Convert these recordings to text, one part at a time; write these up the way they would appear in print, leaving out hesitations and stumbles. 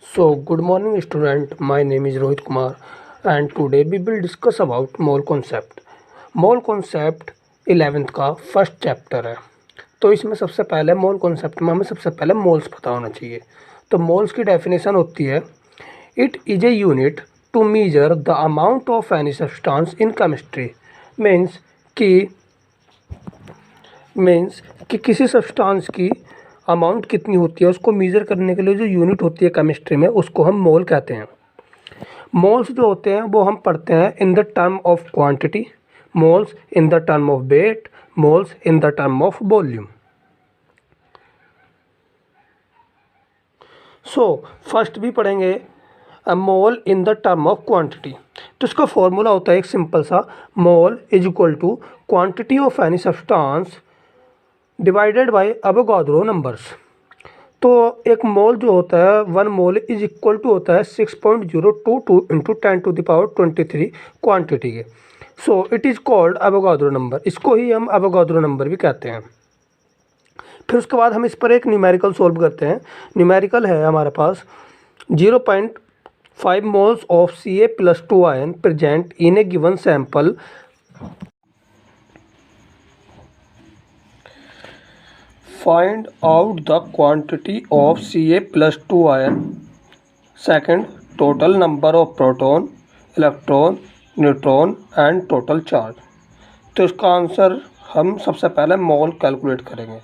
So, good morning student. My name is Rohit Kumar and today we will discuss about mole concept. Mole concept 11th का first chapter है। तो इसमें सबसे पहले mole concept में हमें सबसे पहले मोल्स पता होना चाहिए। तो मोल्स की डेफिनेशन होती है, it is a unit to measure the amount of any substance in chemistry. Means कि किसी सब्सटेंस की अमाउंट कितनी होती है उसको मेज़र करने के लिए जो यूनिट होती है केमिस्ट्री में उसको हम मोल कहते हैं। मोल्स जो होते हैं वो हम पढ़ते हैं in the term of quantity, moles in the term of weight, moles in the term of volume. So first भी पढ़ेंगे mole in the term of quantity. तो इसका फॉर्मूला होता है एक सिंपल सा, mole is equal to quantity of any substance divided by Avogadro numbers. तो एक मोल जो होता है, one mole is equal to होता है 6.022 इंटू 10⁻23 क्वांटिटी के। So it is called Avogadro number, इसको ही हम एवोगाड्रो नंबर भी कहते हैं। फिर उसके बाद हम इस पर एक न्यूमेरिकल सॉल्व करते हैं। न्यूमेरिकल है हमारे पास 0.5 moles of Ca+2 ion present in A given sample. Find out the quantity of Ca+2 ion. Second, total number of proton, electron, neutron and total charge. तो इसका आंसर हम सबसे पहले मोल कैलकुलेट करेंगे।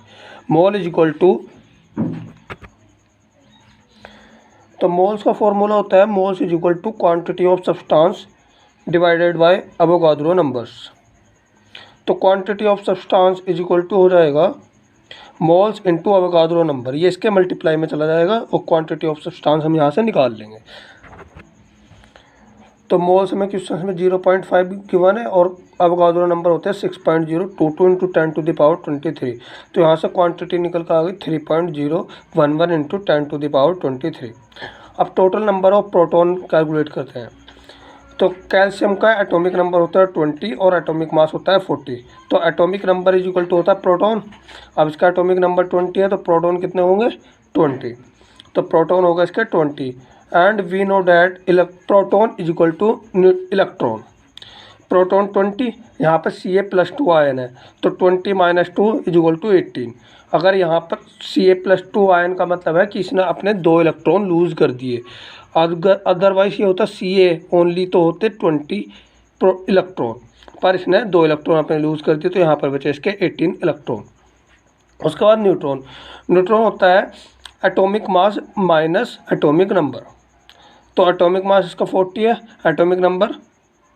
मोल इज इक्वल टू, तो moles का formula होता है moles is equal to quantity of substance divided by Avogadro numbers. तो quantity of substance is equal to हो जाएगा मोल्स इंटू एवोगाड्रो नंबर, ये इसके मल्टीप्लाई में चला जाएगा और क्वांटिटी ऑफ सब्सटेंस हम यहाँ से निकाल लेंगे। तो मोल्स में क्वेश्चन में 0.5 गिवन है और एवोगाड्रो नंबर होते हैं 6.022 इंटू 10⁻23। तो यहाँ से क्वांटिटी निकल कर आ गई 3.011 इंटू 10⁻23। अब total number of proton calculate करते हैं। तो कैल्शियम का एटॉमिक नंबर होता है 20 और एटॉमिक मास होता है 40। तो atomic number is equal to होता है प्रोटॉन। अब इसका एटॉमिक नंबर 20 है तो प्रोटॉन कितने होंगे 20। तो प्रोटॉन होगा इसके 20 and we know that proton is equal to electron. Proton 20, यहाँ पर Ca+2 आयन है तो 20 माइनस 2 इज इक्वल टू 18। अगर यहाँ पर Ca+2 आयन का मतलब है कि इसने अपने 2 इलेक्ट्रॉन लूज़ कर दिए, अदरवाइज ये होता Ca ओनली तो होते 20 इलेक्ट्रॉन, पर इसने 2 इलेक्ट्रॉन अपने लूज़ कर दिए तो यहाँ पर बचे इसके 18 इलेक्ट्रॉन। उसके बाद न्यूट्रॉन, न्यूट्रॉन होता है atomic mass minus atomic number. तो एटॉमिक मास इसका 40 है, एटॉमिक नंबर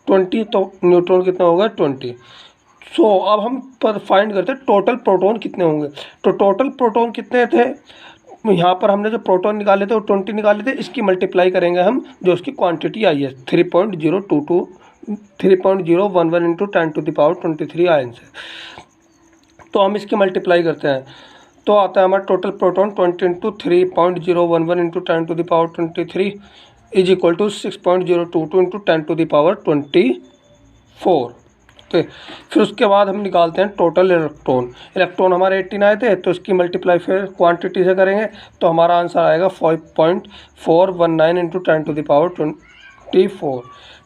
20, तो न्यूट्रॉन कितना होगा 20। सो अब हम पर फाइंड करते हैं टोटल प्रोटॉन कितने होंगे। तो टोटल प्रोटॉन कितने थे, यहाँ पर हमने जो प्रोटॉन निकाले थे वो 20 निकाले थे, इसकी मल्टीप्लाई करेंगे हम जो उसकी क्वांटिटी आई है 3.011 इंटू 10⁻23 आयन से। तो हम इसकी मल्टीप्लाई करते हैं तो आता है हमारा total proton 20 into 3.011 into 10⁻23 is equal to 6.022 into 10⁻24। Okay, फिर उसके बाद हम निकालते हैं टोटल इलेक्ट्रॉन। इलेक्ट्रॉन हमारे 18 आए थे तो इसकी मल्टीप्लाई फिर क्वांटिटी से करेंगे तो हमारा आंसर आएगा 5.419 इंटू 10⁻24।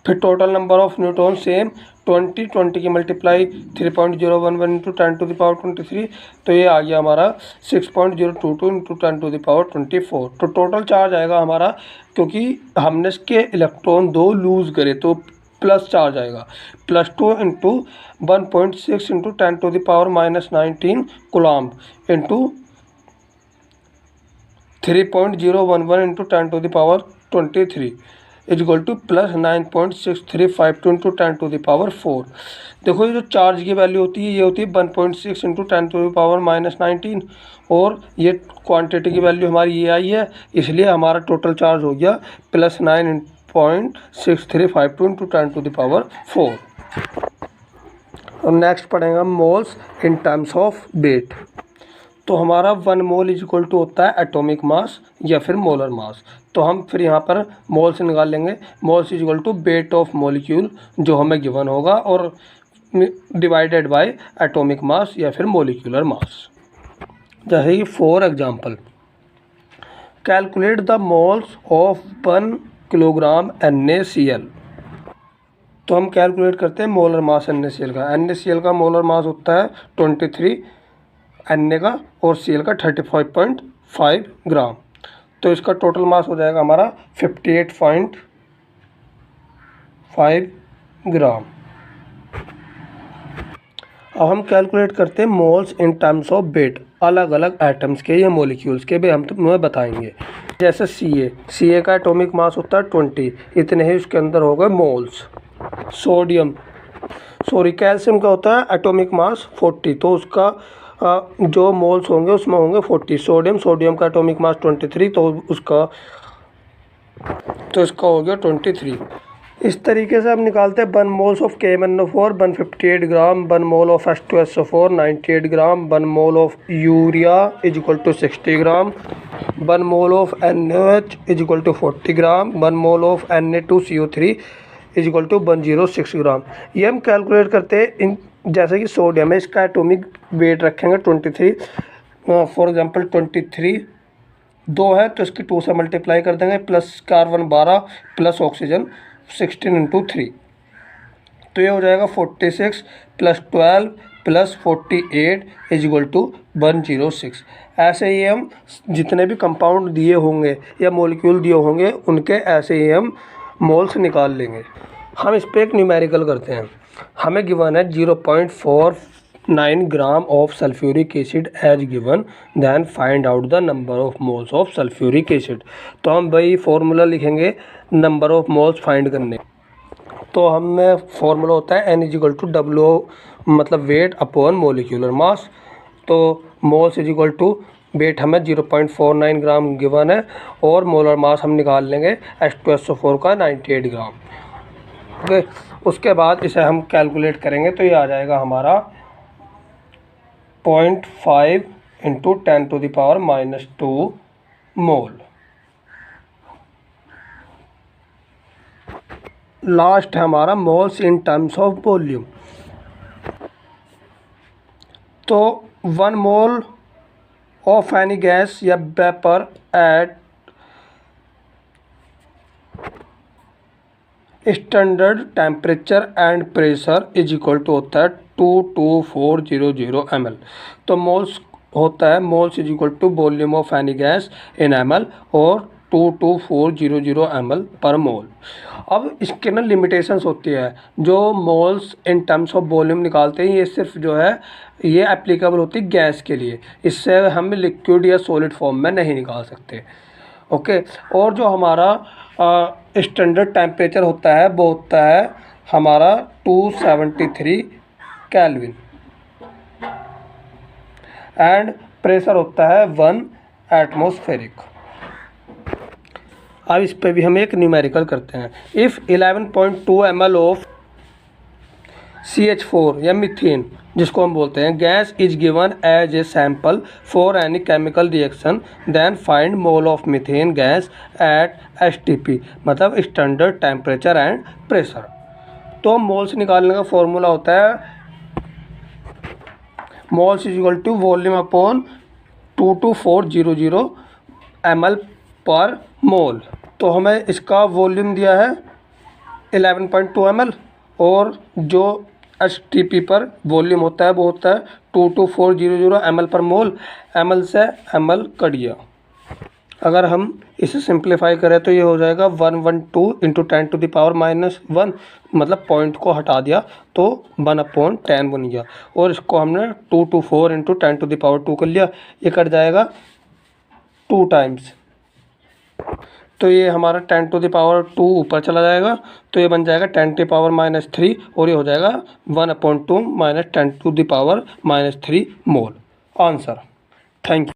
फिर total number of neutron same 20 की मल्टीप्लाई 3.011 इंटू 10⁻23, तो ये आ गया हमारा 6.022 इंटू 10⁻24। तो टोटल चार्ज आएगा हमारा, क्योंकि हमने इसके इलेक्ट्रॉन 2 लूज़ करे तो प्लस चार्ज आएगा +2 into 1.6 into 10⁻−19 coulomb into 3.011 into 10⁻23 is equal to +9.6352 into 10⁻4। देखो ये जो चार्ज की वैल्यू होती है ये होती है 1.6 इंटू 10⁻−19 और ये क्वांटिटी की वैल्यू हमारी ये आई है, इसलिए हमारा टोटल चार्ज हो गया +9.6352 इंटू 10⁻4। और नेक्स्ट पढ़ेंगे moles in terms of weight. तो हमारा 1 मोल इज इक्वल टू होता है एटॉमिक मास या फिर मोलर मास। तो हम फिर यहाँ पर मोल से निकाल लेंगे, moles is equal to weight of molecule जो हमें गिवन होगा और डिवाइडेड बाय एटॉमिक मास या फिर मोलिकुलर मास। जैसे कि for example calculate the moles of 1 kilogram NaCl। तो हम कैलकुलेट करते हैं मोलर मास NaCl का। NaCl का मोलर मास होता है 23, Na का और Cl का 35.5 ग्राम। तो इसका टोटल मास हो जाएगा हमारा 58.5 ग्राम। अब हम कैलकुलेट करते हैं moles in terms of weight, अलग अलग एटम्स के या मॉलिक्यूल्स के भी हम तुम्हें बताएंगे। जैसे Ca का एटॉमिक मास होता है 20, इतने ही उसके अंदर हो गए मोल्स। कैल्शियम का होता है एटॉमिक मास 40, तो उसका जो मोल्स होंगे उसमें होंगे 40। सोडियम का एटॉमिक मास 23, तो इसका हो गया 23। इस तरीके से हम निकालते हैं 1 moles of KMnO4 158 gram, 1 mole of H2SO4 98 gram, 1 mole of urea is equal to 60 gram, 1 mole of NaOH is equal to 40 gram, 1 mole of Na2CO3 is equal to 106 gram. ये हम कैलकुलेट करते हैं इन, जैसे कि सोडियम है, इसका atomic weight रखेंगे 23, for example 23 2 है तो इसकी 2 से मल्टीप्लाई कर देंगे, प्लस कार्बन 12 प्लस ऑक्सीजन 16 × 3, तो ये हो जाएगा 46 plus 12 plus 48 is equal to 106। ऐसे ही हम जितने भी कंपाउंड दिए होंगे या मॉलिक्यूल दिए होंगे उनके ऐसे ही हम मोल्स निकाल लेंगे। हम इस पर एक न्यूमेरिकल करते हैं। हमें गिवन है 0.49 gram of sulphuric acid as given, then find out the number of moles of sulphuric acid. तो हम वही फॉर्मूला लिखेंगे नंबर ऑफ मोल्स फाइंड करने। तो हमें फॉर्मूला होता है N = W, मतलब वेट अपॉन मोलिकुलर मास। तो moles is equal to weight हमें 0.49 ग्राम गिवन है और मोलर मास हम निकाल लेंगे H2SO4 का 98 ग्राम। ओके, उसके बाद इसे हम कैलकुलेट करेंगे तो ये आ जाएगा हमारा 0.5 × 10⁻⁻² मोल। लास्ट है हमारा moles in terms of volume. तो 1 मोल ऑफ एनी गैस या vapour at standard temperature and pressure is equal to होता है 22400 ml। तो मोल्स होता है moles is equal to volume of any gas in ml और 22400 ml पर मोल। अब इसके ना लिमिटेशंस होती है। जो moles in terms of volume निकालते हैं ये सिर्फ जो है ये एप्लीकेबल होती है गैस के लिए, इससे हम लिक्विड या सॉलिड फॉर्म में नहीं निकाल सकते। ओके, और जो हमारा स्टैंडर्ड टेम्परेचर होता है वो होता है हमारा 273 केल्विन एंड प्रेशर होता है 1 एटमॉस्फेरिक। अब इस पे भी हम एक न्यूमेरिकल करते हैं। इफ़ 11.2 ml ऑफ CH4 या मीथेन जिसको हम बोलते हैं gas is given as a sample for any chemical reaction, then find mole of methane gas at STP, मतलब स्टैंडर्ड टेम्परेचर एंड प्रेशर। तो मोल्स निकालने का फॉर्मूला होता है moles is equal to volume upon 22400 ml पर मोल। तो हमें इसका वॉल्यूम दिया है 11.2 ml और जो STP पर वॉल्यूम होता है वो होता है 22400 ml पर मोल। ml से ml कट गया। अगर हम इसे सिंप्लीफाई करें तो ये हो जाएगा 112 × 10⁻⁻1, मतलब पॉइंट को हटा दिया तो 1/10 बन गया और इसको हमने 224 × 10⁻² कर लिया, ये कट जाएगा 2 टाइम्स। तो ये हमारा 10⁻² ऊपर चला जाएगा तो ये बन जाएगा 10⁻³ और ये हो जाएगा 1/2 - 10⁻³ मोल। आंसर। Thank you.